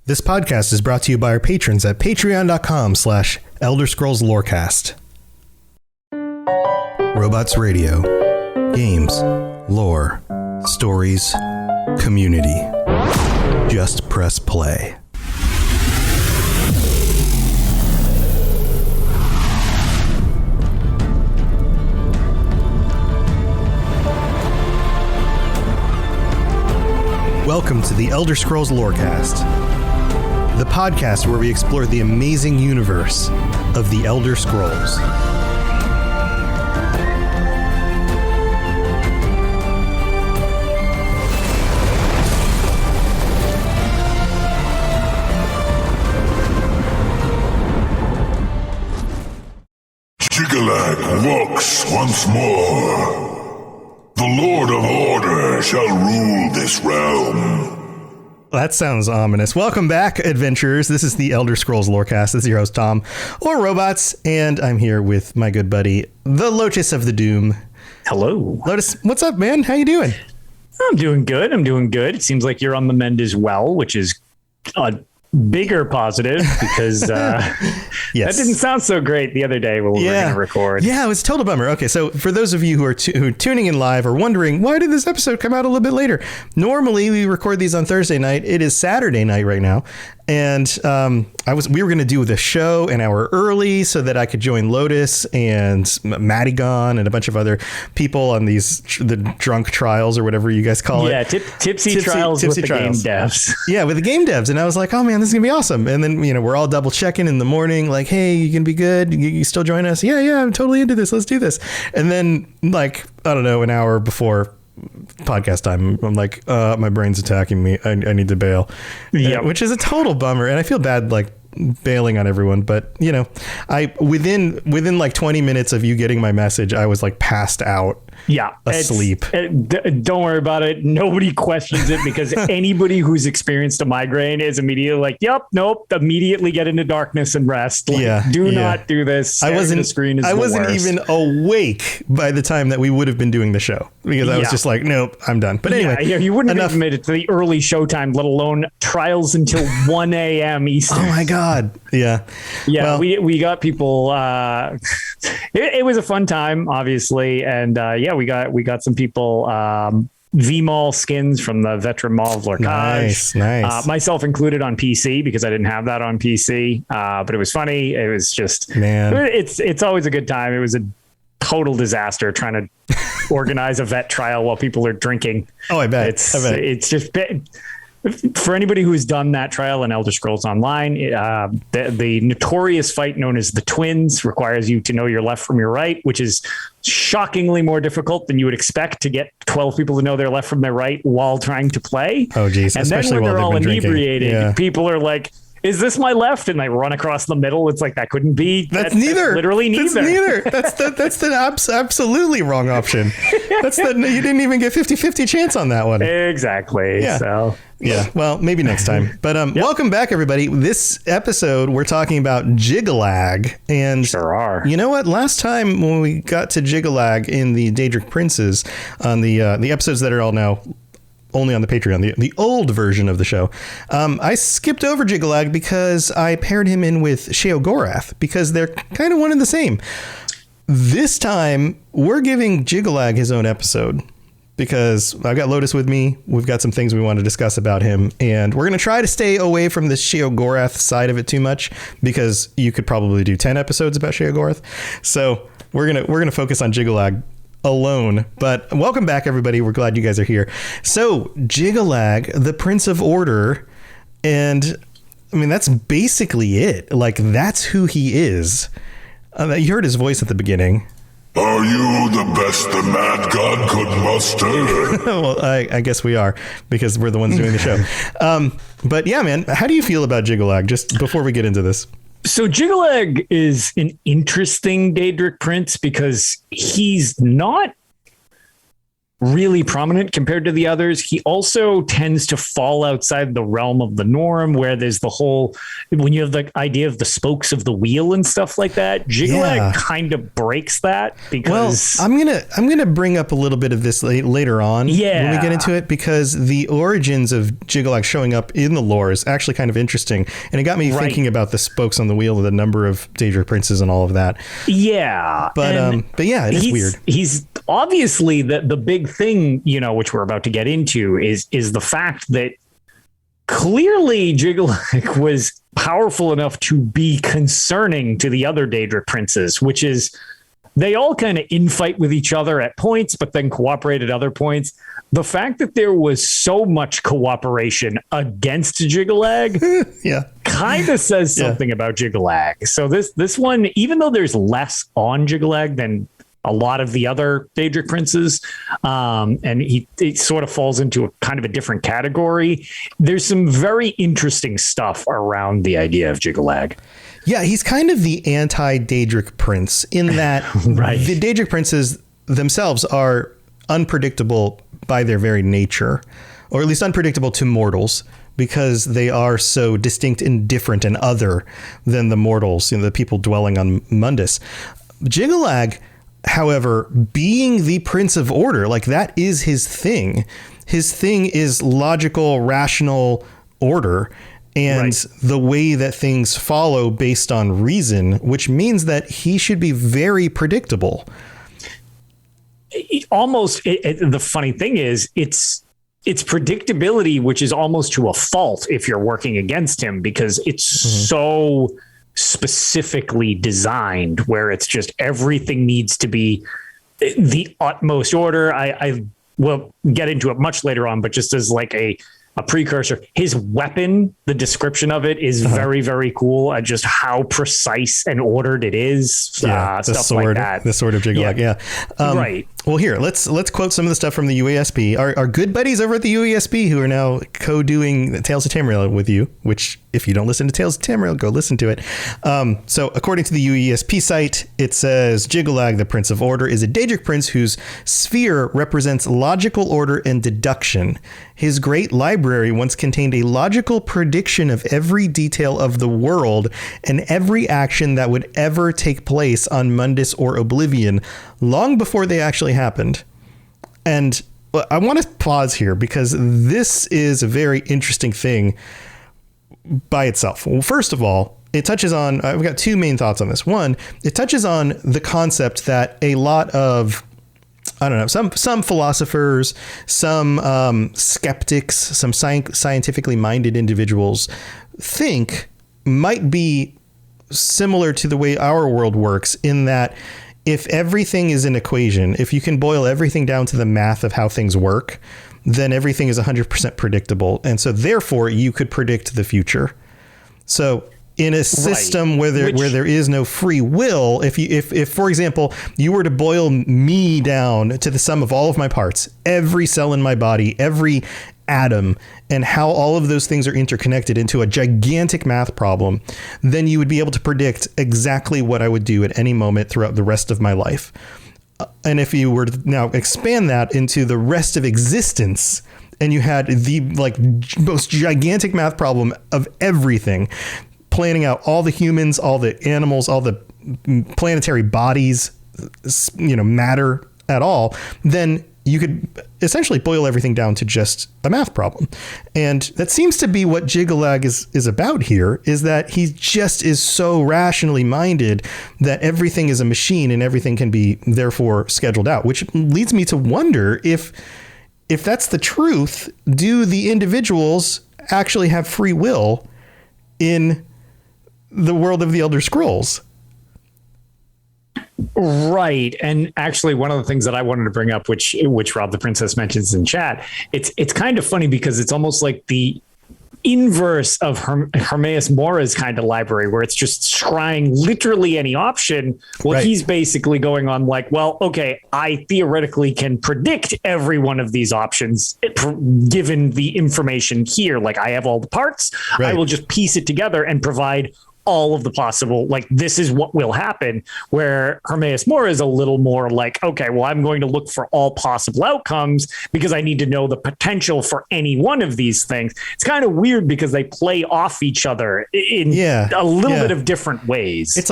This podcast is brought to you by our patrons at patreon.com/Elder Scrolls Lorecast. Robots Radio. Games, lore, stories, community. Just press play. Welcome to the Elder Scrolls Lorecast, the podcast where we explore the amazing universe of the Elder Scrolls. Jyggalag walks once more. The Lord of Order shall rule this realm. That sounds ominous. Welcome back, adventurers. This is the Elder Scrolls Lorecast. This is your host, Tom, or Robots, and I'm here with my good buddy, the Lotus of the Doom. Hello. Lotus, what's up, man? How you doing? I'm doing good. It seems like you're on the mend as well, which is a bigger positive because yes. That didn't sound so great the other day when we were going to record. Yeah, it was a total bummer. Okay, so for those of you who are tuning in live or wondering, why did this episode come out a little bit later? Normally, we record these on Thursday night. It is Saturday night right now. And we were going to do the show an hour early so that I could join Lotus and Madigan and a bunch of other people on the drunk trials or whatever you guys call it. Yeah, tipsy trials with the game devs. Yeah, with the game devs. And I was like, oh man, this is going to be awesome. And then, we're all double checking in the morning, like, hey, you can be good. You still join us? Yeah, I'm totally into this. Let's do this. And then like, I don't know, an hour before podcast time, I'm like, my brain's attacking me. I need to bail. Yeah, which is a total bummer. And I feel bad like bailing on everyone, but I within like 20 minutes of you getting my message, I was like passed out. Yeah, asleep. Don't worry about it. Nobody questions it because anybody who's experienced a migraine is immediately like, "Yep, nope." Immediately get into darkness and rest. Like, do not do this. I wasn't. The screen is I the wasn't worst. even awake by the time that we would have been doing the show because I was just like, "Nope, I'm done." But anyway, you wouldn't have made it to the early showtime, let alone trials until 1 a.m. Eastern. Oh my God! Yeah. Well, we got people. It was a fun time, obviously, and we got some people V-Mall skins from the Veteran Mall of Lorcage. Nice. Myself included on PC because I didn't have that on PC. But it was funny. It was just, man, it's always a good time. It was a total disaster trying to organize a vet trial while people are drinking. Oh, I bet. It's just for anybody who's done that trial in Elder Scrolls Online, the notorious fight known as the Twins requires you to know your left from your right, which is shockingly more difficult than you would expect to get 12 people to know their left from their right while trying to play. Oh, geez. And especially then when they're all inebriated, people are like, is this my left? And they run across the middle. It's like, that couldn't be. That's neither. Literally neither. That's the absolutely wrong option. You didn't even get 50-50 chance on that one. Exactly. Yeah. So. Yeah, well, maybe next time. But welcome back, everybody. This episode, we're talking about Jyggalag. And sure are. You know what? Last time when we got to Jyggalag in the Daedric Princes, on the episodes that are all now only on the Patreon, the old version of the show, I skipped over Jyggalag because I paired him in with Sheogorath because they're kind of one and the same. This time, we're giving Jyggalag his own episode, because I've got Lotus with me. We've got some things we want to discuss about him, and we're going to try to stay away from the Sheogorath side of it too much, because you could probably do 10 episodes about Sheogorath. So we're going to focus on Jyggalag alone. But welcome back, everybody. We're glad you guys are here. So Jyggalag, the Prince of Order, and I mean, that's basically it. Like, that's who he is. You heard his voice at the beginning. Are you the best the mad god could muster? Well, I guess we are, because we're the ones doing the show. But yeah, man, how do you feel about Jyggalag, just before we get into this? So Jyggalag is an interesting Daedric Prince because he's not really prominent compared to the others. He also tends to fall outside the realm of the norm, where there's the whole, when you have the idea of the spokes of the wheel and stuff like that, Jyggalag kind of breaks that, because I'm gonna bring up a little bit of this later on when we get into it, because the origins of Jyggalag showing up in the lore is actually kind of interesting, and it got me thinking about the spokes on the wheel, the number of Daedric Princes and all of that. But yeah, it is weird. He's obviously the big thing, which we're about to get into, is the fact that clearly Jyggalag was powerful enough to be concerning to the other Daedric princes, which is they all kind of infight with each other at points, but then cooperate at other points. The fact that there was so much cooperation against Jyggalag kind of says something about Jyggalag. So this one, even though there's less on Jyggalag than a lot of the other Daedric princes, and he sort of falls into a kind of a different category, there's some very interesting stuff around the idea of Jyggalag. Yeah, he's kind of the anti-Daedric Prince in that the Daedric Princes themselves are unpredictable by their very nature, or at least unpredictable to mortals, because they are so distinct and different and other than the mortals, the people dwelling on Mundus. Jyggalag, however, being the Prince of Order, like that is his thing. His thing is logical, rational order, and the way that things follow based on reason, which means that he should be very predictable. The funny thing is, it's predictability, which is almost to a fault if you're working against him, because it's so specifically designed, where it's just everything needs to be the utmost order. I will get into it much later on, but just as like a precursor, his weapon, the description of it is very, very cool. Just how precise and ordered it is. Stuff like that. The sword of Jyggalag. Right. Well, here, let's quote some of the stuff from the UASP. Our good buddies over at the UASP, who are now co-doing Tales of Tamriel with you, which if you don't listen to Tales of Tamriel, go listen to it. So according to the UASP site, it says Jyggalag, the Prince of Order, is a Daedric prince whose sphere represents logical order and deduction. His great library once contained a logical prediction of every detail of the world and every action that would ever take place on Mundus or Oblivion, long before they actually happened. And I want to pause here, because this is a very interesting thing by itself. Well, first of all, it touches on, I've got two main thoughts on this. One, it touches on the concept that a lot of, I don't know, some philosophers, some skeptics, some scientifically minded individuals think might be similar to the way our world works, in that if everything is an equation, if you can boil everything down to the math of how things work, then everything is 100% predictable. And so therefore you could predict the future. So in a system where there is no free will, if for example, you were to boil me down to the sum of all of my parts, every cell in my body, every atom, and how all of those things are interconnected into a gigantic math problem, then you would be able to predict exactly what I would do at any moment throughout the rest of my life. And if you were to now expand that into the rest of existence, and you had the most gigantic math problem of everything, planning out all the humans, all the animals, all the planetary bodies, matter at all, then you could essentially boil everything down to just a math problem. And that seems to be what Jyggalag is about here, is that he just is so rationally minded that everything is a machine and everything can be therefore scheduled out, which leads me to wonder if that's the truth, do the individuals actually have free will in the world of the Elder Scrolls? Right. And actually, one of the things that I wanted to bring up, which Rob the Princess mentions in chat, it's kind of funny, because it's almost like the inverse of Hermaeus Mora's kind of library, where it's just scrying literally any option. Well, he's basically going on like, well, okay, I theoretically can predict every one of these options given the information here. Like, I have all the parts. I will just piece it together and provide all of the possible, like, this is what will happen, where Hermaeus Mora is a little more like, okay, well, I'm going to look for all possible outcomes because I need to know the potential for any one of these things. It's kind of weird because they play off each other in a little bit of different ways. It's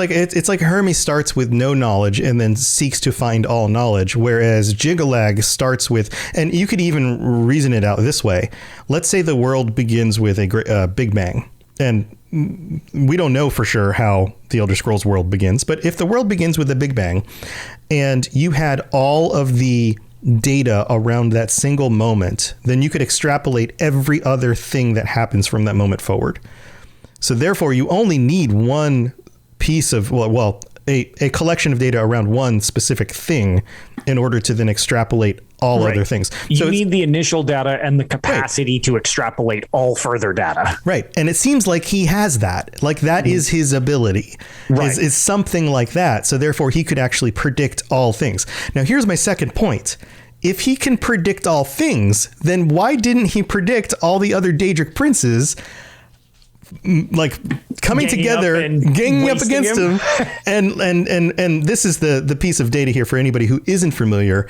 like Hermes starts with no knowledge and then seeks to find all knowledge, whereas Jyggalag starts with, and you could even reason it out this way. Let's say the world begins with a Big Bang, and we don't know for sure how the Elder Scrolls world begins, but if the world begins with a Big Bang and you had all of the data around that single moment, then you could extrapolate every other thing that happens from that moment forward. So therefore, you only need one piece of, a collection of data around one specific thing in order to then extrapolate all other things. So you need the initial data and the capacity to extrapolate all further data. Right. And it seems like he has that. Like that is his ability, is something like that. So therefore, he could actually predict all things. Now, here's my second point. If he can predict all things, then why didn't he predict all the other Daedric princes, like coming together, ganging up against him? and this is the piece of data here for anybody who isn't familiar,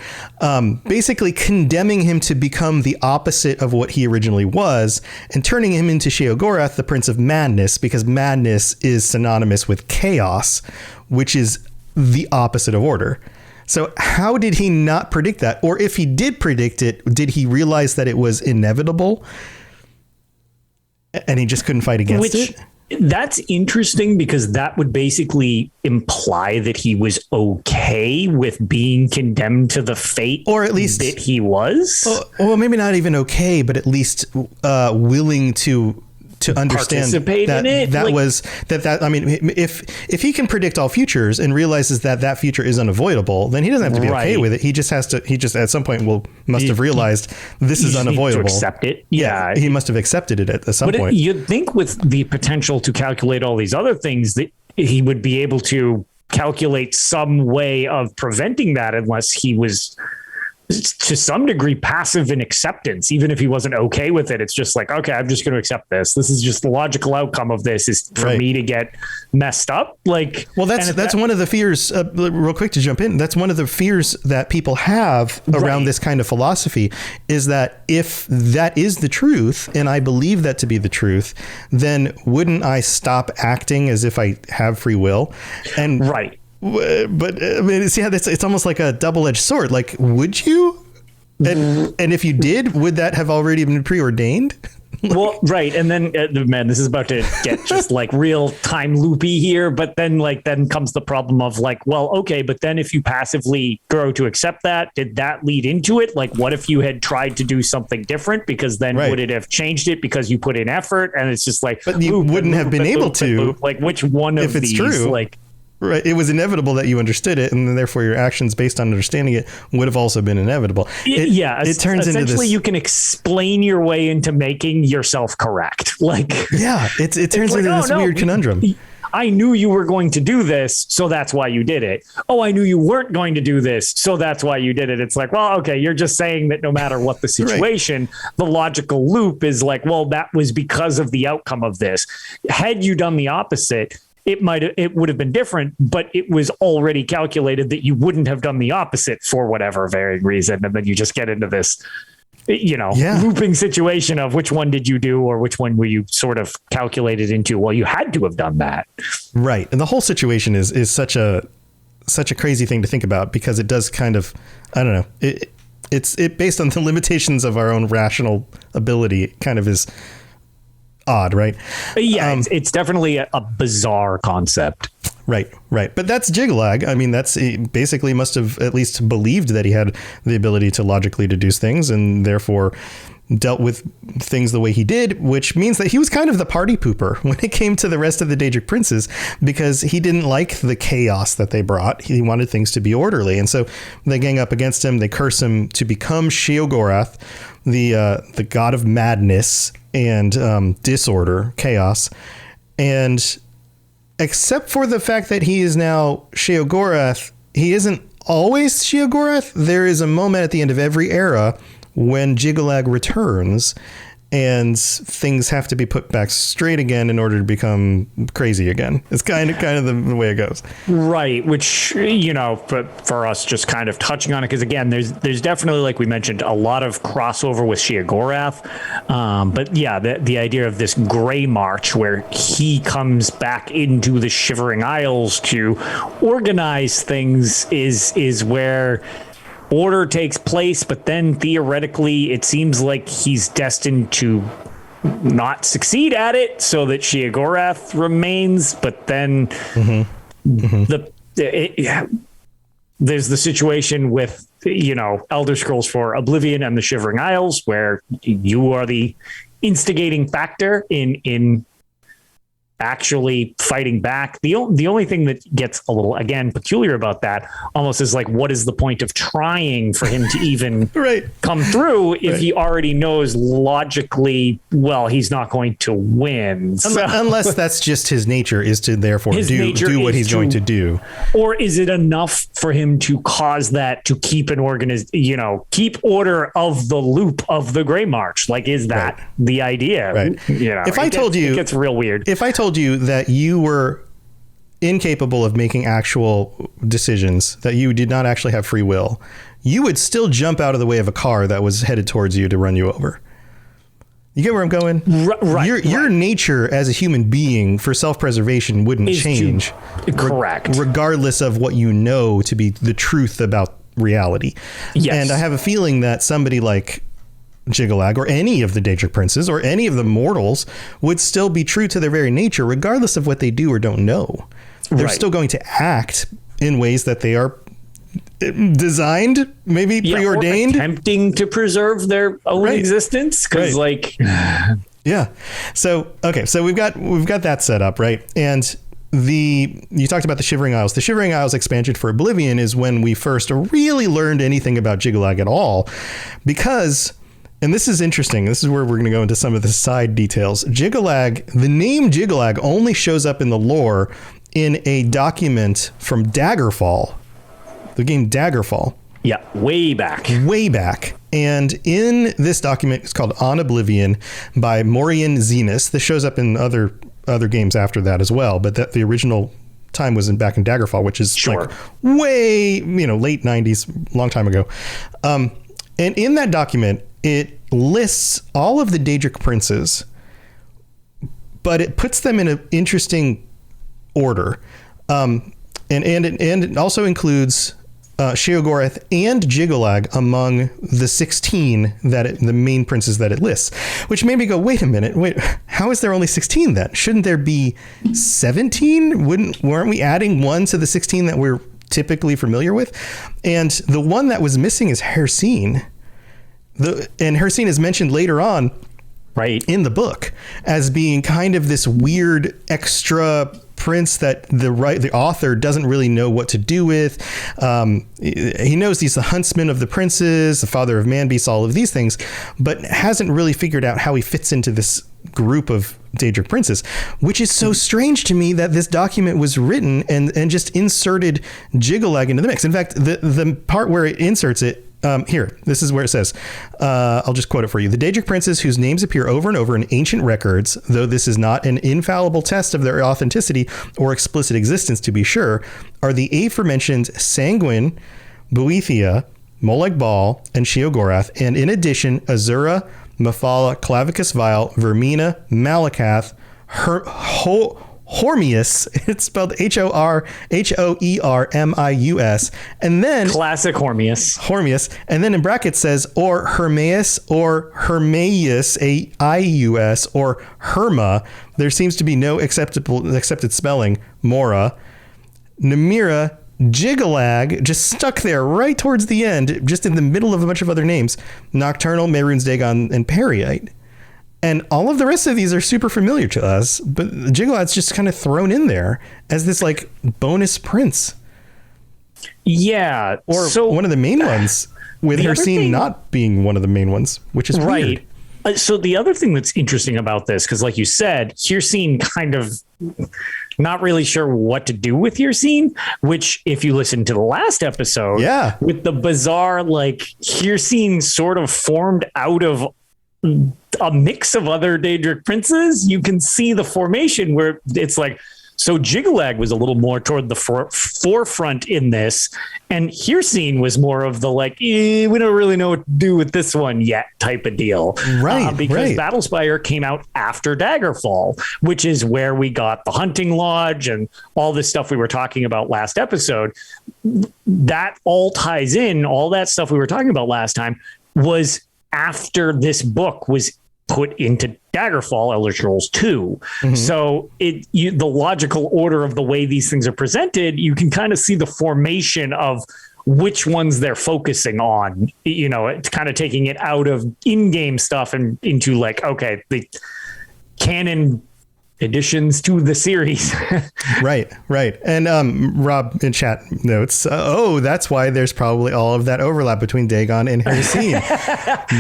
basically condemning him to become the opposite of what he originally was and turning him into Sheogorath, the Prince of Madness, because madness is synonymous with chaos, which is the opposite of order. So how did he not predict that? Or if he did predict it, did he realize that it was inevitable and he just couldn't fight against it? That's interesting because that would basically imply that he was okay with being condemned to the fate, or at least that he was. Well, maybe not even okay, but at least willing to understand that in it. I mean, if he can predict all futures and realizes that future is unavoidable, then he doesn't have to be okay with it. He just at some point must have realized this is unavoidable. Need to accept it. Yeah. He must have accepted it at some point. You'd think with the potential to calculate all these other things that he would be able to calculate some way of preventing that, unless he was to some degree passive in acceptance. Even if he wasn't okay with it, it's just like, okay, I'm just going to accept this. This is just the logical outcome of this, is for me to get messed up. Like, well, that's one of the fears, real quick to jump in. That's one of the fears that people have around this kind of philosophy, is that if that is the truth, and I believe that to be the truth, then wouldn't I stop acting as if I have free will? And but I mean, see how it's almost like a double-edged sword. Like, would you? And if you did, would that have already been preordained? Well, right. And then, man, this is about to get just like real time loopy here. But then comes the problem of like, well, okay, but then if you passively grow to accept that, did that lead into it? Like, what if you had tried to do something different? Because then would it have changed it because you put in effort? And it's just like, but you wouldn't have been able to. Like, which one of these? True. Like, right. It was inevitable that you understood it, and then therefore your actions based on understanding it would have also been inevitable. It turns into this. You can explain your way into making yourself correct. Like, it turns into this weird conundrum. I knew you were going to do this, so that's why you did it. Oh, I knew you weren't going to do this, so that's why you did it. It's like, well, okay, you're just saying that no matter what the situation, the logical loop is like, well, that was because of the outcome of this. Had you done the opposite, it would have been different, but it was already calculated that you wouldn't have done the opposite for whatever varying reason. And then you just get into this, looping situation of which one did you do, or which one were you sort of calculated into? Well, you had to have done that. Right. And the whole situation is such a crazy thing to think about, because it does kind of, I don't know, it's based on the limitations of our own rational ability. It kind of is odd, right? Yeah, it's definitely a bizarre concept. Right. But that's Jyggalag. I mean, he basically must have at least believed that he had the ability to logically deduce things, and therefore dealt with things the way he did, which means that he was kind of the party pooper when it came to the rest of the Daedric princes, because he didn't like the chaos that they brought. He wanted things to be orderly. And so they gang up against him. They curse him to become Sheogorath, the god of madness and disorder, chaos. And except for the fact that he is now Sheogorath, he isn't always Sheogorath. There is a moment at the end of every era when Jyggalag returns, and things have to be put back straight again in order to become crazy again. It's kind of the way it goes. Right. Which, but for us, just kind of touching on it, because again, there's definitely, like we mentioned, a lot of crossover with Sheogorath. But yeah, the idea of this Grey March where he comes back into the Shivering Isles to organize things is where order takes place, but then theoretically it seems like he's destined to not succeed at it so that Sheogorath remains, but then there's the situation with Elder Scrolls 4 Oblivion and the Shivering Isles where you are the instigating factor in actually fighting back. The only thing that gets a little, again, peculiar about that almost is like, what is the point of trying for him to even come through if he already knows logically, well, he's not going to win. Unless that's just his nature, is to therefore do what he's going to do. Or is it enough for him to cause that to keep keep order of the loop of the Grey March? Like, is that the idea? Right. If I told you, it gets real weird. If I told you that you were incapable of making actual decisions, that you did not actually have free will, you would still jump out of the way of a car that was headed towards you to run you over. You get where I'm going? Right. Your nature as a human being for self-preservation wouldn't change. Correct. Regardless of what you know to be the truth about reality. Yes. And I have a feeling that somebody like Jyggalag or any of the Daedric Princes or any of the mortals would still be true to their very nature, regardless of what they do or don't know. They're still going to act in ways that they are designed, maybe preordained, or attempting to preserve their own existence. Because yeah. So we've got that set up, right? And you talked about the Shivering Isles. The Shivering Isles expansion for Oblivion is when we first really learned anything about Jyggalag at all, because. And this is interesting. This is where we're going to go into some of the side details. Jyggalag, the name Jyggalag only shows up in the lore in a document from Daggerfall, the game Daggerfall. Yeah, way back. And in this document, it's called On Oblivion by Morian Zenas. This shows up in other games after that as well, but the original time was back in Daggerfall, which is like way, late 90s, long time ago. And in that document, it lists all of the Daedric Princes, but it puts them in an interesting order. And it also includes Sheogorath and Jyggalag among the 16 the main princes that it lists, which made me go, wait a minute, how is there only 16 then? Shouldn't there be 17? Weren't we adding one to the 16 that we're typically familiar with? And the one that was missing is Hircine. And Hircine is mentioned later on in the book as being kind of this weird extra prince that the author doesn't really know what to do with. He knows he's the huntsman of the princes, the father of man beasts, all of these things, but hasn't really figured out how he fits into this group of Daedric princes, which is so strange to me that this document was written and just inserted Jyggalag into the mix. In fact, the part where it inserts it, here, this is where it says, I'll just quote it for you. The Daedric princes whose names appear over and over in ancient records, though this is not an infallible test of their authenticity or explicit existence to be sure, are the aforementioned Sanguine, Boethia, Molag Bal, and Sheogorath, and in addition, Azura, Mephala, Clavicus Vile, Vermina, Malakath, Hormius, it's spelled Hoermius, and then classic Hormius, and then in brackets says or Hermaeus or Hermaeus, Aius, or Herma. There seems to be no accepted spelling. Mora, Namira, Jyggalag, just stuck there right towards the end, just in the middle of a bunch of other names. Nocturnal, Mehrunes Dagon, and Periite. And all of the rest of these are super familiar to us, but Jyggalag's just kind of thrown in there as this like bonus prince. Yeah. Or one of the main ones, with Hircine not being one of the main ones, which is weird. So the other thing that's interesting about this, because like you said, Hircine kind of not really sure what to do with Hircine, which if you listen to the last episode, with the bizarre, like Hircine sort of formed out of a mix of other Daedric princes, you can see the formation where it's like, so Jyggalag was a little more toward the forefront in this, and Hircine was more of the like, we don't really know what to do with this one yet type of deal. Right. Because Battlespire came out after Daggerfall, which is where we got the hunting lodge and all this stuff we were talking about last episode. That all ties in, all that stuff we were talking about last time was after this book was put into Daggerfall, Elder Scrolls 2. So the logical order of the way these things are presented, you can kind of see the formation of which ones they're focusing on. It's kind of taking it out of in-game stuff and into like, okay, the canon additions to the series. Right. And Rob in chat notes, that's why there's probably all of that overlap between Dagon and Hircine.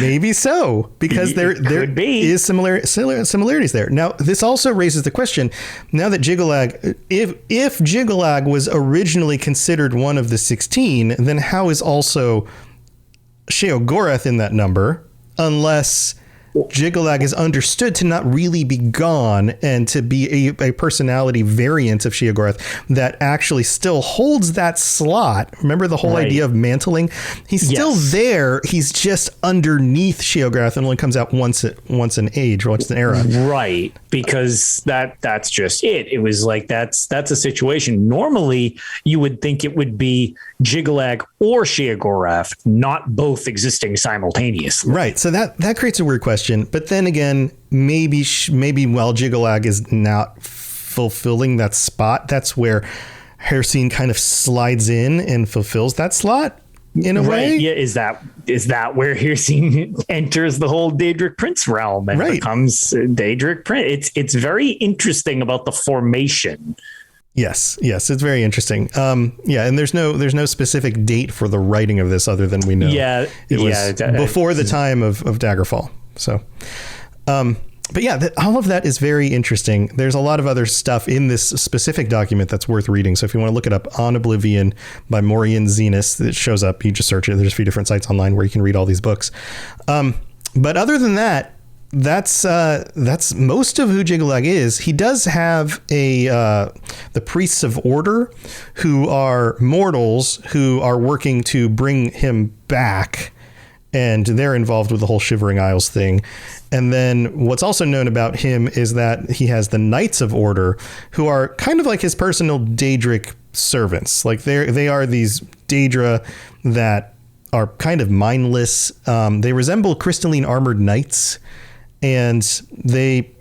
Maybe so, because there is similarities there. Now, this also raises the question, now that Jyggalag, if Jyggalag was originally considered one of the 16, then how is also Sheogorath in that number, unless Jyggalag is understood to not really be gone and to be a personality variant of Sheogorath that actually still holds that slot. Remember the whole idea of mantling? He's still there. He's just underneath Sheogorath and only comes out once an age or once an era. Right. Because that's just it. It was like, that's a situation. Normally you would think it would be Jyggalag or Sheogorath, not both existing simultaneously. Right. So that creates a weird question. But then again, maybe while Jyggalag is not fulfilling that spot, that's where Hircine kind of slides in and fulfills that slot in a way. Yeah. Is that where Hircine enters the whole Daedric Prince realm and becomes Daedric Prince? It's very interesting about the formation. Yes, it's very interesting. And there's no specific date for the writing of this other than we know. It was before the time of Daggerfall. So, but yeah, all of that is very interesting. There's a lot of other stuff in this specific document that's worth reading. So if you want to look it up, On Oblivion by Maurian Zenas, it shows up. You just search it. There's a few different sites online where you can read all these books. But other than that, that's most of who Jyggalag is. He does have the priests of order who are mortals who are working to bring him back, and they're involved with the whole Shivering Isles thing. And then what's also known about him is that he has the Knights of Order, who are kind of like his personal Daedric servants. Like they are these Daedra that are kind of mindless. They resemble crystalline armored knights, and they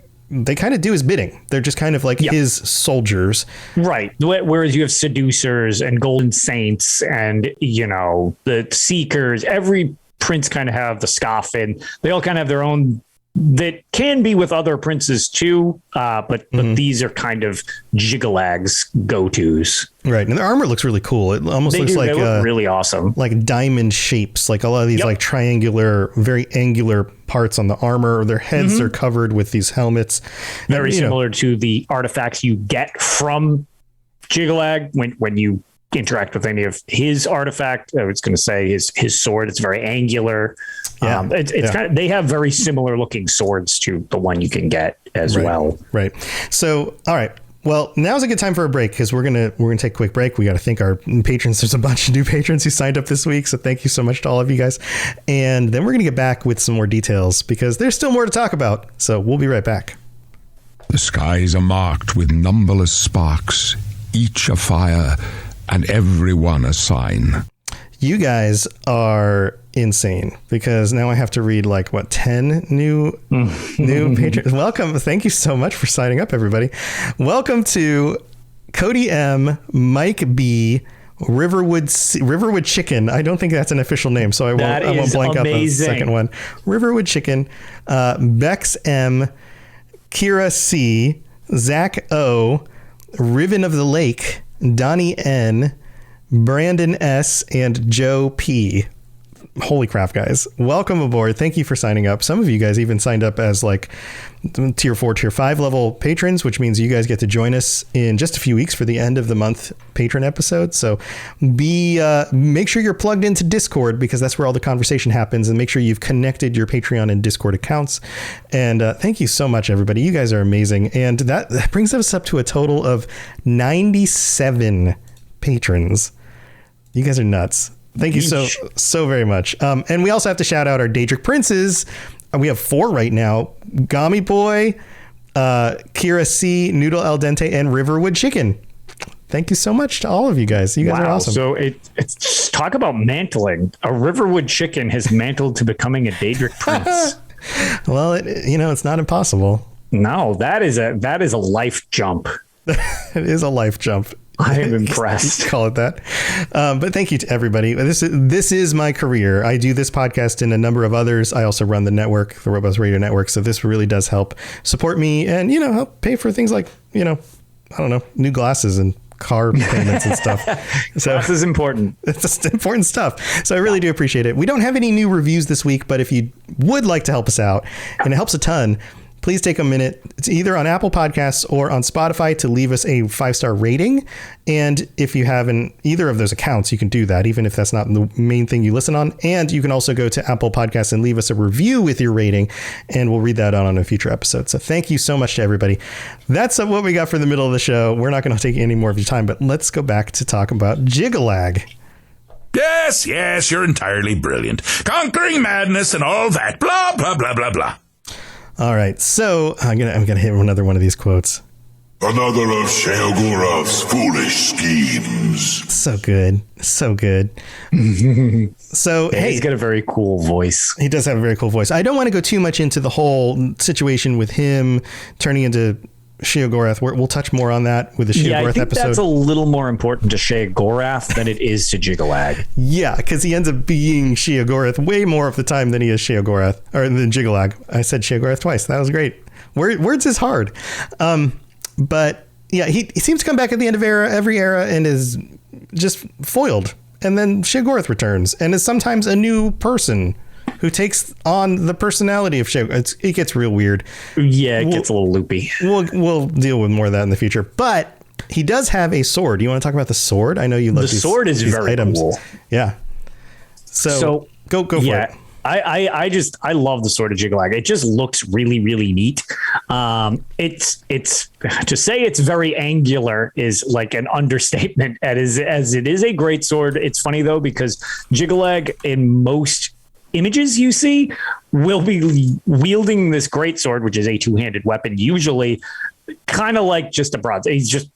kind of do his bidding. They're just kind of like his soldiers. Right. Whereas you have seducers and golden saints and, the seekers. Every prince kind of have the scoff, and they all kind of have their own that can be with other princes too. But these are kind of Jyggalag's go-tos. Right. And their armor looks really cool. It almost looks like they look really awesome. Like diamond shapes, like a lot of these like triangular, very angular parts on the armor. Their heads are covered with these helmets. Very similar to the artifacts you get from Jyggalag when you interact with any of his artifact. I was going to say his sword. It's very angular. It's kind of, they have very similar looking swords to the one you can get as well. Right. So, all right. Well, now's a good time for a break because we're gonna take a quick break. We got to thank our patrons. There's a bunch of new patrons who signed up this week, so thank you so much to all of you guys. And then we're gonna get back with some more details because there's still more to talk about. So we'll be right back. The skies are marked with numberless sparks, each a fire, and every one a sign. You guys are insane because now I have to read 10 new patrons. Welcome. Thank you so much for signing up, everybody. Welcome to Cody M, Mike B, Riverwood Chicken. I don't think that's an official name, so I won't blank out the second one. Riverwood Chicken, Bex M, Kira C, Zach O, Riven of the Lake, Donnie N, Brandon S, and Joe P. Holy crap, guys. Welcome aboard. Thank you for signing up. Some of you guys even signed up as like tier 4, tier 5 level patrons, which means you guys get to join us in just a few weeks for the end of the month patron episode. So make sure you're plugged into Discord, because that's where all the conversation happens, and make sure you've connected your Patreon and Discord accounts. And thank you so much, everybody. You guys are amazing. And that brings us up to a total of 97 patrons. You guys are nuts. Thank you so very much. And we also have to shout out our Daedric Princes. We have 4 right now: Gami Boy, Kira C, Noodle Al Dente, and Riverwood Chicken. Thank you so much to all of you guys. You guys are awesome. So it's talk about mantling. A Riverwood Chicken has mantled to becoming a Daedric Prince. Well, it's not impossible. No, that is a life jump. It is a life jump. I am impressed. Call it that. But thank you to everybody. This is my career. I do this podcast and a number of others. I also run the network, the Robust Radio Network. So this really does help support me and, help pay for things like, I don't know, new glasses and car payments and stuff. So this is important. It's just important stuff. So I really do appreciate it. We don't have any new reviews this week, but if you would like to help us out, and it helps a ton, please take a minute. It's either on Apple Podcasts or on Spotify to leave us a 5-star rating. And if you have either of those accounts, you can do that, even if that's not the main thing you listen on. And you can also go to Apple Podcasts and leave us a review with your rating, and we'll read that on a future episode. So thank you so much to everybody. That's what we got for the middle of the show. We're not going to take any more of your time, but let's go back to talk about Jyggalag. Yes, you're entirely brilliant. Conquering madness and all that. Blah, blah, blah, blah, blah. All right, so I'm gonna hit another one of these quotes. Another of Sheogorath's foolish schemes. So good. So, hey, he's got a very cool voice. He does have a very cool voice. I don't want to go too much into the whole situation with him turning into Sheogorath. We'll touch more on that with the Sheogorath episode. That's a little more important to Sheogorath than it is to Jyggalag. Yeah, because he ends up being Sheogorath way more of the time than he is Sheogorath, or than Jyggalag. I said Sheogorath twice. That was great. Words is hard. But yeah, he seems to come back at the end of every era and is just foiled. And then Sheogorath returns and is sometimes a new person who takes on the personality of Sheogorath. It gets real weird. Yeah, it gets a little loopy. We'll deal with more of that in the future. But he does have a sword. You want to talk about the sword? I know you love the sword is very items. Cool. Yeah. So go for it. I love the sword of Jyggalag. It just looks really, really neat. It's to say it's very angular is like an understatement. As it is a great sword. It's funny though, because Jyggalag in most images you see will be wielding this great sword, which is a 2-handed weapon, usually kind of like just a broadsword. He's just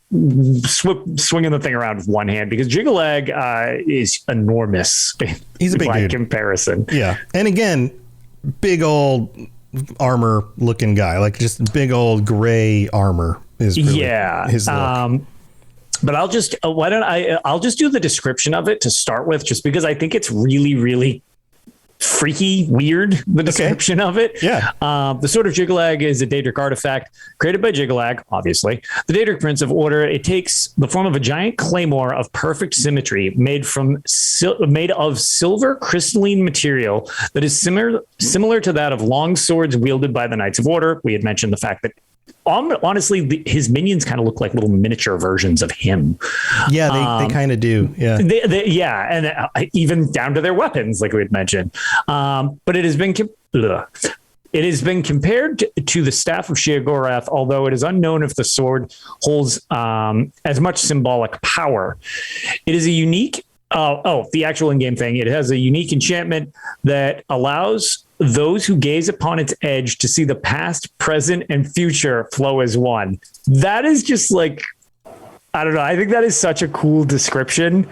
swinging the thing around with one hand, because Jyggalag is enormous. He's a big dude. Comparison. Yeah. And again, big old armor looking guy, like just big old gray armor is really his look. But I'll just I'll just do the description of it to start with, just because I think it's really, really freaky, weird, the description of it. Yeah. The Sword of Jyggalag is a Daedric artifact created by Jyggalag, obviously, the Daedric Prince of Order. It takes the form of a giant claymore of perfect symmetry made of silver crystalline material that is similar to that of long swords wielded by the Knights of Order. We had mentioned the fact that honestly, his minions kind of look like little miniature versions of him. Yeah, they kind of do. Yeah, and even down to their weapons, like we had mentioned. But it has been compared to the Staff of Sheogorath, although it is unknown if the sword holds as much symbolic power. It is a unique. The actual in-game thing. It has a unique enchantment that allows those who gaze upon its edge to see the past, present, and future flow as one. That is just like, I don't know. I think that is such a cool description.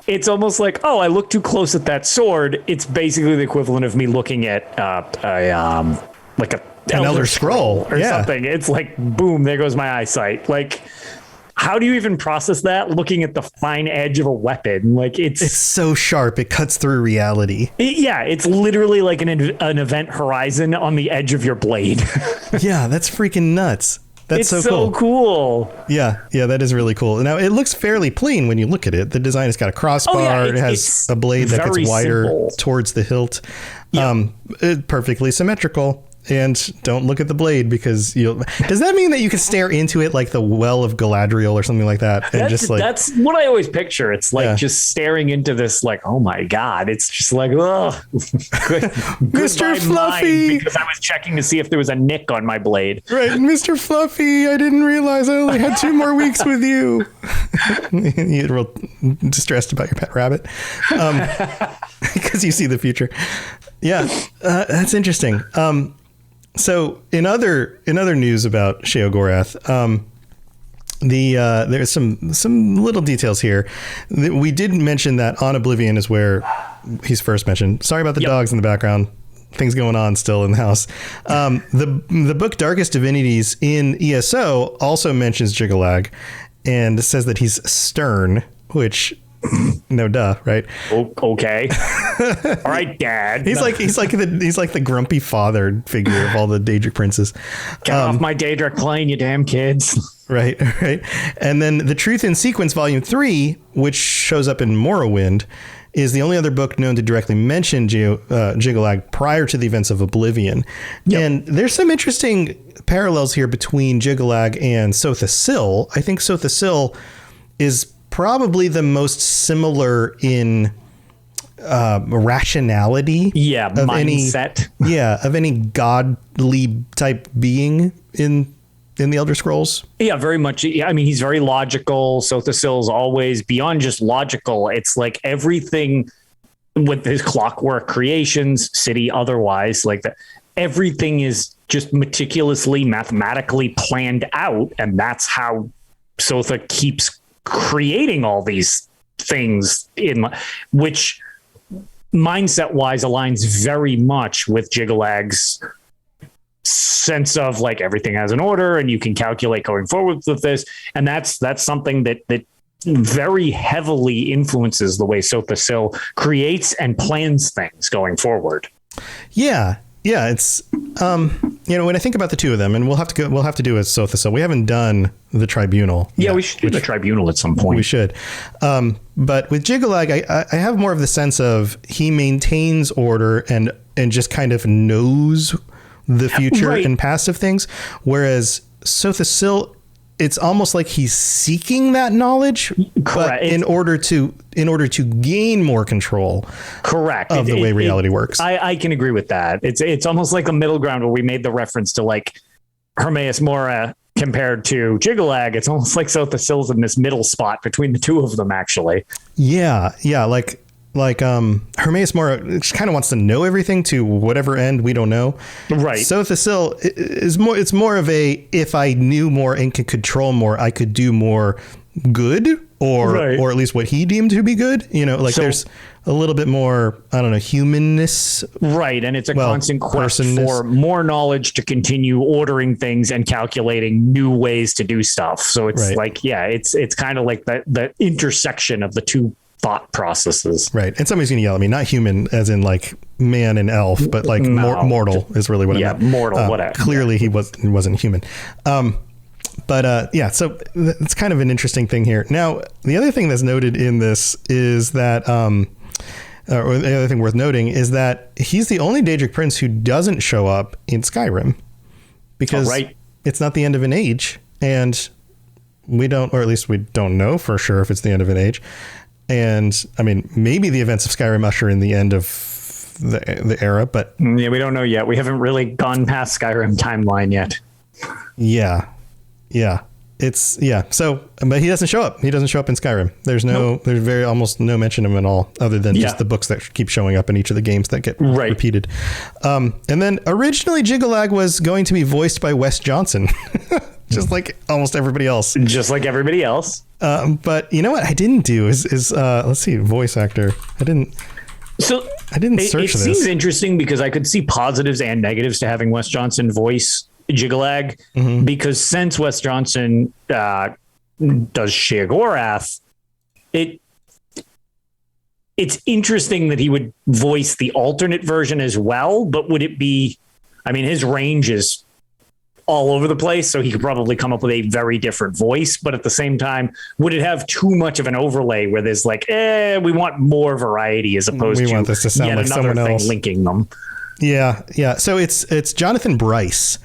It's almost like, I look too close at that sword. It's basically the equivalent of me looking at an Elder Scroll or something. It's like, boom, there goes my eyesight. Like, how do you even process that looking at the fine edge of a weapon? Like it's so sharp. It cuts through reality. It's literally like an event horizon on the edge of your blade. Yeah, that's freaking nuts. That's it's so cool. Yeah, that is really cool. Now it looks fairly plain when you look at it. The design has got a crossbar. It has a blade that gets wider towards the hilt. Perfectly symmetrical. And don't look at the blade because does that mean that you can stare into it like the well of Galadriel or something like that? And that's what I always picture. It's like just staring into this, like, oh my God, it's just like, oh, Mr. Fluffy. Because I was checking to see if there was a nick on my blade. Right. Mr. Fluffy, I didn't realize I only had 2 more weeks with you. You're real distressed about your pet rabbit because you see the future. Yeah, that's interesting. So in other news about Sheogorath, there's some little details here. We did mention that On Oblivion is where he's first mentioned. Sorry about the dogs in the background. Things going on still in the house. The book Darkest Divinities in ESO also mentions Jyggalag and says that he's stern, which no duh, right? Okay. All right, Dad. He's like the grumpy father figure of all the Daedric princes. Get off my Daedric plane, you damn kids. Right. And then The Truth in Sequence Volume 3, which shows up in Morrowind, is the only other book known to directly mention Jyggalag prior to the events of Oblivion. Yep. And there's some interesting parallels here between Jyggalag and Sotha Sil. I think Sotha Sil is probably the most similar in rationality of mindset of any godly type being in the Elder Scrolls. Very much. I mean, he's very logical. Sotha Sil is always beyond just logical. It's like everything with his clockwork creations, city otherwise, like that, everything is just meticulously mathematically planned out, and that's how Sotha keeps creating all these things, which mindset wise aligns very much with Jyggalag's sense of like everything has an order and you can calculate going forward with this. And that's something that very heavily influences the way Sotha Sil creates and plans things going forward. Yeah, it's when I think about the two of them, and we'll have to do a Sotha Sil. We haven't done the Tribunal. Yeah, we should do the Tribunal at some point. We should. But with Jyggalag, I have more of the sense of he maintains order and just kind of knows the future and past of things, whereas Sotha Sil, it's almost like he's seeking that knowledge, but in order to gain more control, of the way reality works. I can agree with that. It's almost like a middle ground where we made the reference to like Hermaeus Mora compared to Jyggalag. It's almost like Sotha Sil's in this middle spot between the two of them, actually. Yeah, like Hermaeus Mora kind of wants to know everything to whatever end we don't know. Right. Sotha Sil is more. It's more of a, if I knew more and could control more, I could do more good, or at least what he deemed to be good. There's a little bit more, I don't know, humanness. Right. And it's a constant quest for more knowledge to continue ordering things and calculating new ways to do stuff. So it's it's kind of like the intersection of the two thought processes. Right. And somebody's going to yell at me, not human as in like man and elf, but like mortal is really what I meant. Mortal, whatever. Clearly he wasn't human. So it's kind of an interesting thing here. Now, the other thing that's noted in this is that, or the other thing worth noting is that he's the only Daedric Prince who doesn't show up in Skyrim, because it's not the end of an age, and we don't know for sure if it's the end of an age. And I mean, maybe the events of Skyrim usher in the end of the era, but we don't know yet. We haven't really gone past Skyrim timeline yet. Yeah. So, but he doesn't show up. He doesn't show up in Skyrim. There's almost no mention of him at all, other than just the books that keep showing up in each of the games that get repeated. And then originally Jyggalag was going to be voiced by Wes Johnson. Just like almost everybody else. But you know what I didn't do is let's see, voice actor. I didn't search this. It seems interesting because I could see positives and negatives to having Wes Johnson voice Jyggalag, because since Wes Johnson does Sheogorath, it's interesting that he would voice the alternate version as well. But would it be? I mean, his range is all over the place, so he could probably come up with a very different voice. But at the same time, would it have too much of an overlay where there's like, we want more variety as opposed to want this to sound yet like another someone thing else linking them? Yeah. So it's Jonathan Bryce.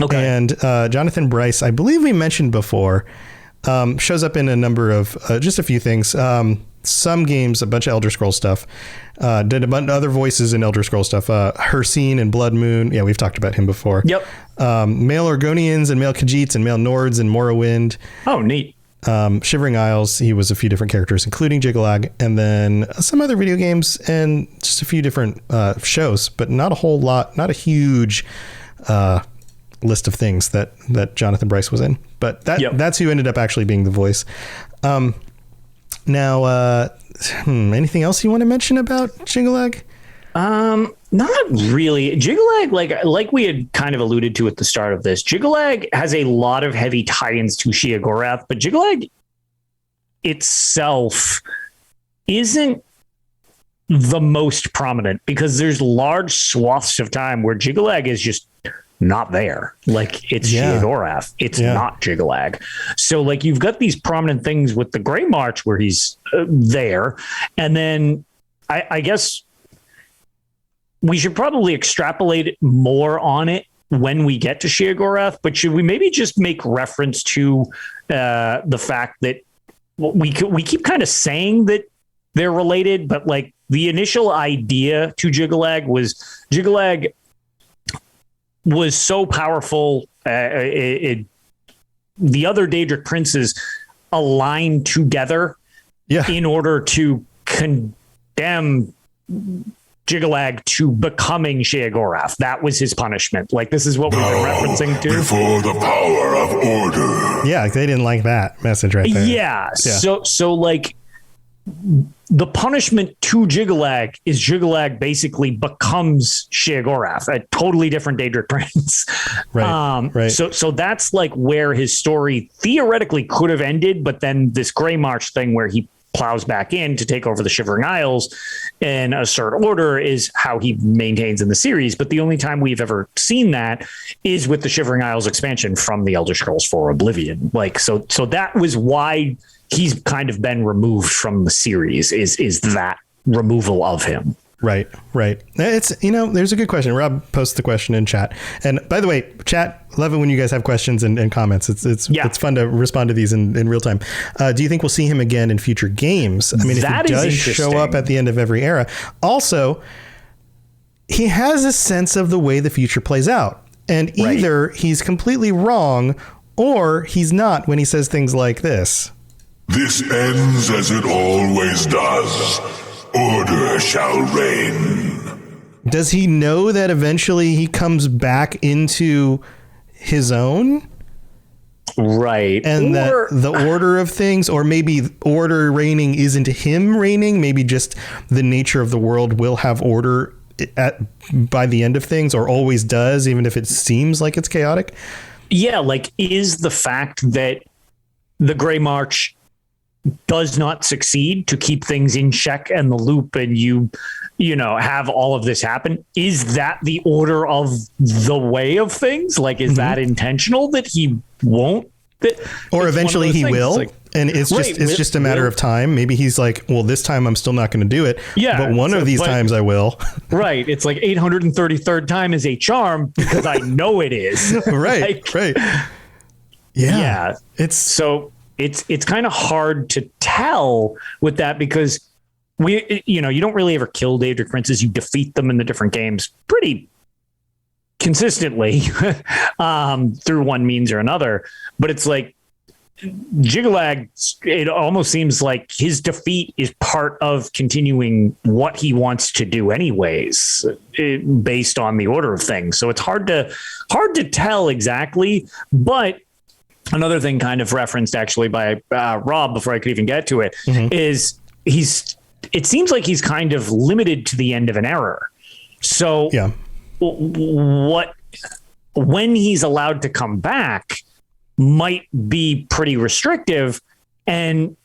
Okay. And Jonathan Bryce, I believe we mentioned before, shows up in a number of just a few things. Some games, a bunch of Elder Scrolls stuff. Did a bunch of other voices in Elder Scrolls stuff. Hersine and Blood Moon. Yeah, we've talked about him before. Yep. Male Orgonians and Male Khajiits and Male Nords and Morrowind. Oh, neat. Shivering Isles, he was a few different characters, including Jyggalag, and then some other video games and just a few different shows, but not a whole lot, not a huge list of things that Jonathan Bryce was in. But that's who ended up actually being the voice. Now, anything else you want to mention about Jyggalag? Not really. Jyggalag, like we had kind of alluded to at the start of this, Jyggalag has a lot of heavy tie-ins to Sheogorath, but Jyggalag itself isn't the most prominent because there's large swaths of time where Jyggalag is just not there. Like it's Sheogorath. It's not Jyggalag. So like you've got these prominent things with the Grey March where he's there. And then I guess we should probably extrapolate more on it when we get to Sheogorath, but should we maybe just make reference to the fact that we keep kind of saying that they're related, but like the initial idea to Jyggalag was so powerful. The other Daedric princes aligned together in order to condemn Jyggalag to becoming Sheogorath. That was his punishment. Like, this is what we've been referencing to. Before the power of order. Yeah, they didn't like that message right there. Yeah. So like, the punishment to Jyggalag is Jyggalag basically becomes Sheogorath, a totally different Daedric prince. Right. So that's like where his story theoretically could have ended, but then this Grey March thing where he plows back in to take over the Shivering Isles and assert order is how he maintains in the series. But the only time we've ever seen that is with the Shivering Isles expansion from the Elder Scrolls 4 Oblivion. Like, so that was why he's kind of been removed from the series is that removal of him. Right. It's, there's a good question. Rob posted the question in chat. And by the way, chat, love it when you guys have questions and comments. It's fun to respond to these in real time. Do you think we'll see him again in future games? I mean, if he does show up at the end of every era. Also, he has a sense of the way the future plays out. And either he's completely wrong or he's not when he says things like this. This ends as it always does. Order shall reign. Does he know that eventually he comes back into his own? Right. And that the order of things, or maybe order reigning isn't him reigning. Maybe just the nature of the world will have order by the end of things, or always does, even if it seems like it's chaotic. Yeah. Like, is the fact that the Grey March does not succeed to keep things in check and the loop, and you have all of this happen, is that the order of the way of things? Like, is that intentional that he won't? Or eventually he will, like, and it's just a matter of time. Maybe he's like, well, this time I'm still not going to do it. Yeah, but one of these times I will. Right. It's like 833rd time is a charm because I know it is. Right. Yeah. It's kind of hard to tell with that because you don't really ever kill Daedric princes. You defeat them in the different games pretty consistently through one means or another. But it's like Jyggalag, it almost seems like his defeat is part of continuing what he wants to do anyways, based on the order of things. So it's hard to tell exactly, but another thing kind of referenced actually by Rob before I could even get to it is it seems like he's kind of limited to the end of an era. So when he's allowed to come back might be pretty restrictive and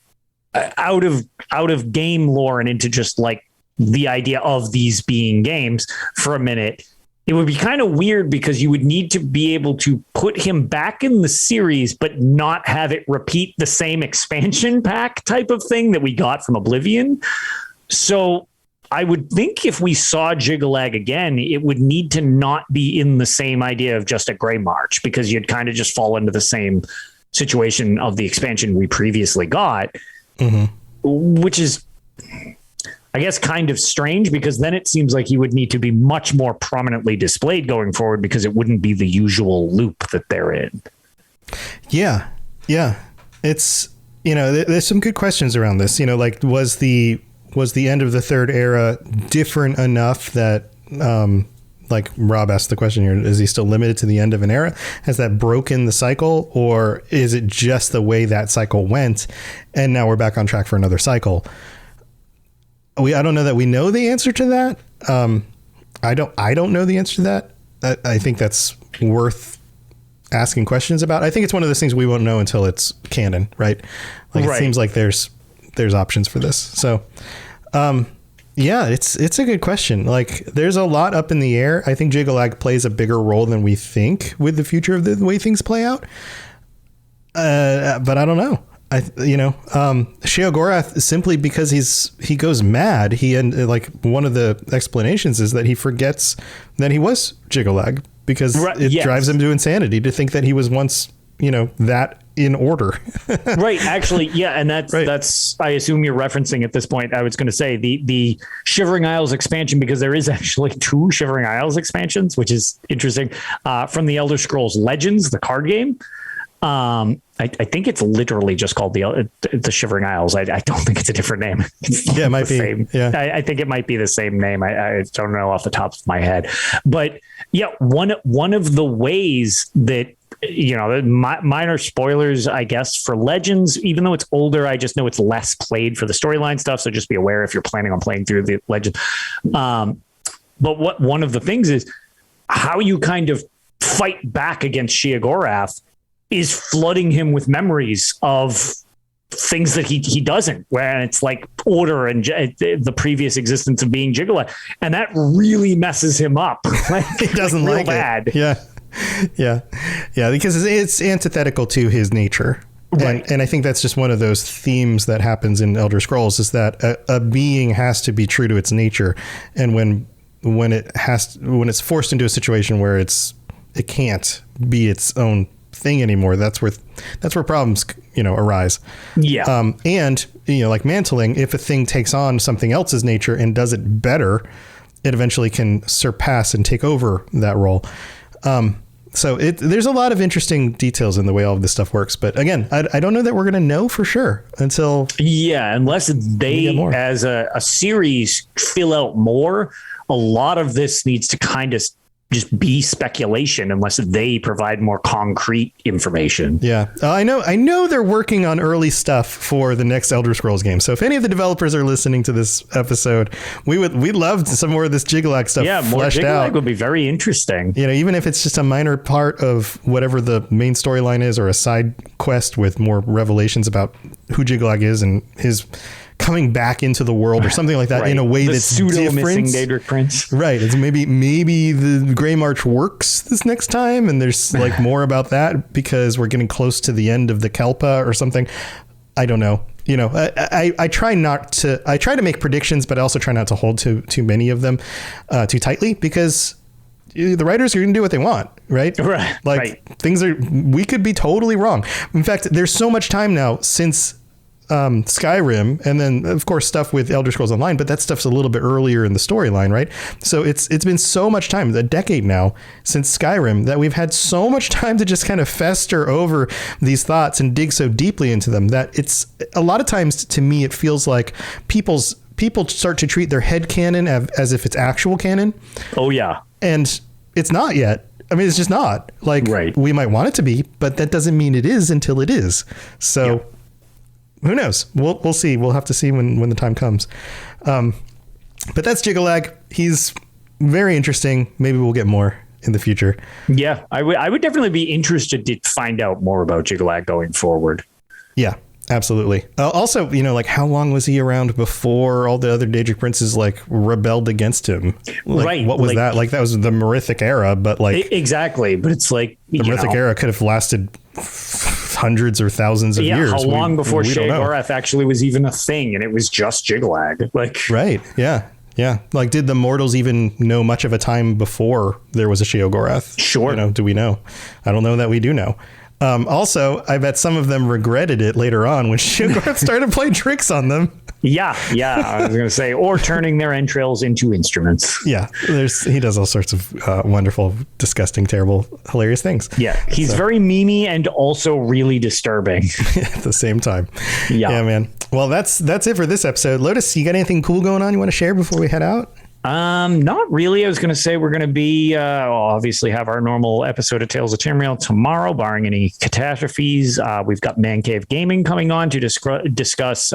out of game lore and into just like the idea of these being games for a minute. it would be kind of weird because you would need to be able to put him back in the series, but not have it repeat the same expansion pack type of thing that we got from Oblivion. So I would think if we saw Jyggalag again, it would need to not be in the same idea of just a Grey March, because you'd kind of just fall into the same situation of the expansion we previously got, which is, I guess, kind of strange, because then it seems like he would need to be much more prominently displayed going forward, because it wouldn't be the usual loop that they're in. Yeah. It's, there's some good questions around this. Like, was the end of the third era different enough that, like Rob asked the question here, is he still limited to the end of an era? Has that broken the cycle, or is it just the way that cycle went and now we're back on track for another cycle? I don't know that we know the answer to that. I don't know the answer to that. I think that's worth asking questions about. I think it's one of those things we won't know until it's canon, right? Like, it seems like there's options for this. So, yeah, it's a good question. Like, there's a lot up in the air. I think Jyggalag plays a bigger role than we think with the future of the way things play out. But I don't know. Sheogorath, simply because he goes mad. Like, one of the explanations is that he forgets that he was Jyggalag, because it drives him to insanity to think that he was once, that in order. Right. Actually, yeah. And that's, I assume you're referencing at this point. I was going to say the Shivering Isles expansion, because there is actually 2 Shivering Isles expansions, which is interesting, from the Elder Scrolls Legends, the card game. I think it's literally just called the Shivering Isles. I don't think it's a different name. Yeah, it might be. Same. Yeah. I think it might be the same name. I don't know off the top of my head, but yeah, one of the ways that, minor spoilers, I guess, for Legends, even though it's older, I just know it's less played for the storyline stuff. So just be aware if you're planning on playing through the Legend. But one of the things is how you kind of fight back against Sheogorath is flooding him with memories of things that he doesn't, where it's like order and the previous existence of being Jyggalag, and that really messes him up. He doesn't like it. Bad. Yeah, because it's antithetical to his nature. Right. And I think that's just one of those themes that happens in Elder Scrolls, is that a being has to be true to its nature, and when it's forced into a situation where it can't be its own thing anymore, that's where problems arise. And like mantling, if a thing takes on something else's nature and does it better, it eventually can surpass and take over that role. So there's a lot of interesting details in the way all of this stuff works, but again, I don't know that we're going to know for sure until unless they as a series fill out more. A lot of this needs to kind of just be speculation unless they provide more concrete information. Yeah. I know they're working on early stuff for the next Elder Scrolls game. So if any of the developers are listening to this episode, we'd love some more of this Jyggalag stuff fleshed out. Would be very interesting. Even if it's just a minor part of whatever the main storyline is, or a side quest with more revelations about who Jyggalag is and his coming back into the world or something like that, in a way that's different. Missing Daedric Prince. Right. It's maybe the Grey March works this next time, and there's like more about that because we're getting close to the end of the Kelpa or something. I don't know. I try to make predictions, but I also try not to hold too many of them too tightly, because the writers are going to do what they want, right? Right. We could be totally wrong. In fact, there's so much time now since Skyrim, and then of course stuff with Elder Scrolls Online, but that stuff's a little bit earlier in the storyline, right? So it's been so much time, a decade now since Skyrim, that we've had so much time to just kind of fester over these thoughts and dig so deeply into them that it's a lot of times, to me, it feels like people start to treat their head canon as if it's actual canon. Oh yeah. And it's not yet. I mean, it's just not. Like, we might want it to be, but that doesn't mean it is until it is. So who knows? We'll see. We'll have to see when the time comes. But that's Jyggalag. He's very interesting. Maybe we'll get more in the future. Yeah, I would definitely be interested to find out more about Jyggalag going forward. Yeah. Absolutely. Also, like how long was he around before all the other Daedric princes like rebelled against him? Right. What was that? Like that was the Merithic era, but like exactly. But it's like the Merithic era could have lasted hundreds or thousands of years. How long before we don't know. Sheogorath actually was even a thing, and it was just Jyggalag? Like, right? Yeah. Yeah. Like, did the mortals even know much of a time before there was a Sheogorath? Sure. Do we know? I don't know that we do know. Also, I bet some of them regretted it later on when Sheogorath started playing tricks on them. Yeah. I was going to say, or turning their entrails into instruments. Yeah, he does all sorts of wonderful, disgusting, terrible, hilarious things. Yeah, he's very memey and also really disturbing at the same time. Yeah, man. Well, that's it for this episode. Lotus, you got anything cool going on you want to share before we head out? Not really. I was going to say we're going to be obviously have our normal episode of Tales of Tamriel tomorrow, barring any catastrophes. We've got Man Cave Gaming coming on to discuss.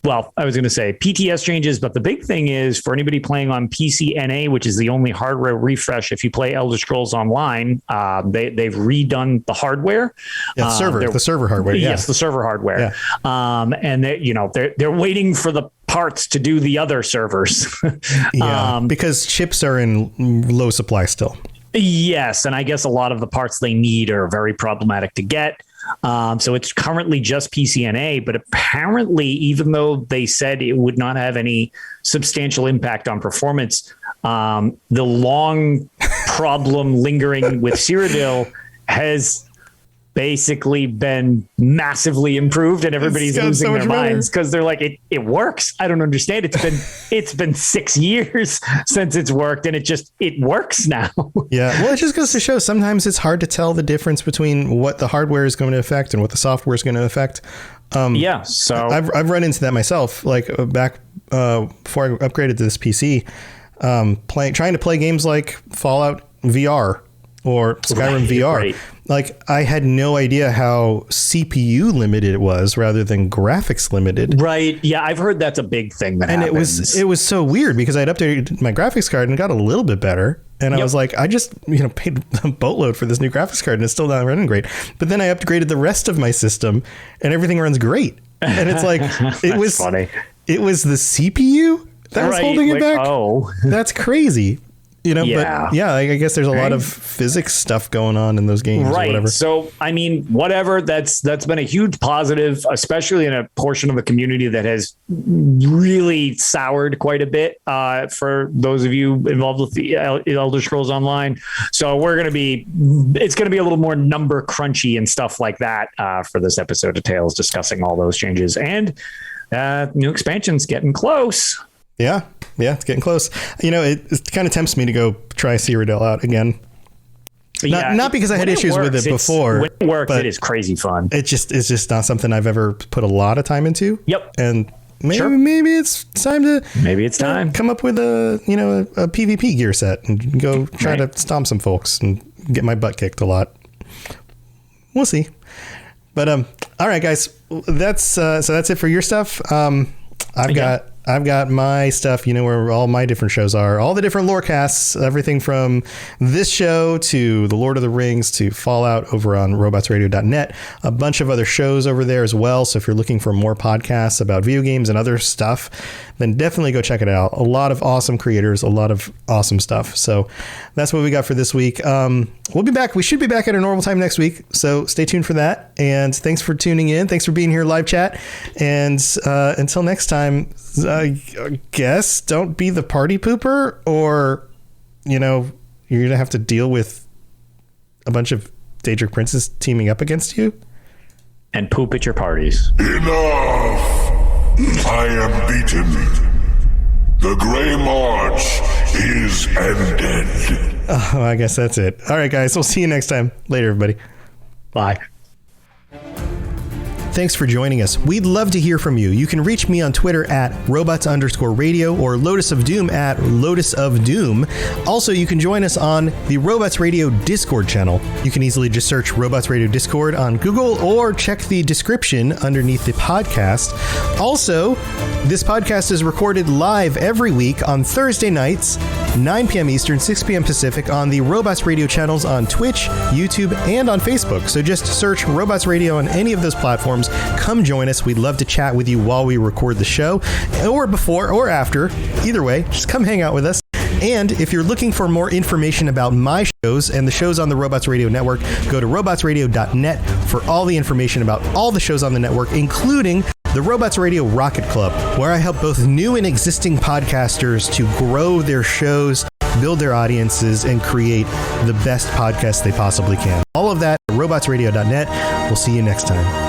Well, I was going to say PTS changes, but the big thing is for anybody playing on PCNA, which is the only hardware refresh. If you play Elder Scrolls Online, they've redone the hardware. Yeah, the server hardware. Yeah. Yes, the server hardware. Yeah. And they're waiting for the parts to do the other servers. Because chips are in low supply still. Yes, and I guess a lot of the parts they need are very problematic to get. So it's currently just PCNA, but apparently, even though they said it would not have any substantial impact on performance, the long problem lingering with Cyrodiil has basically been massively improved, and everybody's losing their minds because they're like, it works. I don't understand. It's been 6 years since it's worked, and it works now. Yeah. Well, it just goes to show sometimes it's hard to tell the difference between what the hardware is going to affect and what the software is going to affect. So I've run into that myself, like back before I upgraded to this PC, trying to play games like Fallout VR or Skyrim VR. Right. Like, I had no idea how CPU limited it was rather than graphics limited. Right. Yeah, I've heard that's a big thing that happens. It was so weird because I'd updated my graphics card and it got a little bit better. And I was like, I just paid a boatload for this new graphics card and it's still not running great. But then I upgraded the rest of my system and everything runs great. And it's like, it was funny. It was the CPU that was holding it back. Oh, that's crazy. But yeah, I guess there's a lot of physics stuff going on in those games. Right. Or whatever. So, I mean, whatever, that's been a huge positive, especially in a portion of the community that has really soured quite a bit for those of you involved with the Elder Scrolls Online. So it's going to be a little more number crunchy and stuff like that for this episode of Tales, discussing all those changes, and new expansion's getting close. Yeah, it's getting close. It kind of tempts me to go try Cyrodiil out again. Not because I had issues with it before. When it works, it is crazy fun. It's just not something I've ever put a lot of time into. Yep. And maybe it's time to come up with a PvP gear set and go try to stomp some folks and get my butt kicked a lot. We'll see. But all right, guys, that's it for your stuff. I've got my stuff, where all my different shows are, all the different lore casts, everything from this show to The Lord of the Rings to Fallout over on robotsradio.net, a bunch of other shows over there as well. So if you're looking for more podcasts about video games and other stuff, then definitely go check it out. A lot of awesome creators, a lot of awesome stuff. So that's what we got for this week. We'll be back. We should be back at our normal time next week. So stay tuned for that. And thanks for tuning in. Thanks for being here live chat. And until next time, I guess don't be the party pooper, or you're gonna have to deal with a bunch of Daedric Princes teaming up against you and poop at your parties. Enough! I am beaten. The Grey March is ended. Oh, I guess that's it. All right, guys, we'll see you next time. Later, everybody. Bye. thanks for joining us. We'd love to hear from you. You can reach me on Twitter at robots_radio or Lotus of Doom at Lotus of Doom. Also, you can join us on the Robots Radio Discord channel. You can easily just search Robots Radio Discord on Google or check the description underneath the podcast. Also, this podcast is recorded live every week on Thursday nights, 9 p.m. Eastern, 6 p.m. Pacific on the Robots Radio channels on Twitch, YouTube, and on Facebook. So just search Robots Radio on any of those platforms. Come join us. We'd love to chat with you while we record the show, or before or after. Either way, just come hang out with us. And if you're looking for more information about my shows and the shows on the Robots Radio Network, go to robotsradio.net for all the information about all the shows on the network, including the Robots Radio Rocket Club, where I help both new and existing podcasters to grow their shows, build their audiences, and create the best podcast they possibly can. All of that at robotsradio.net. We'll see you next time.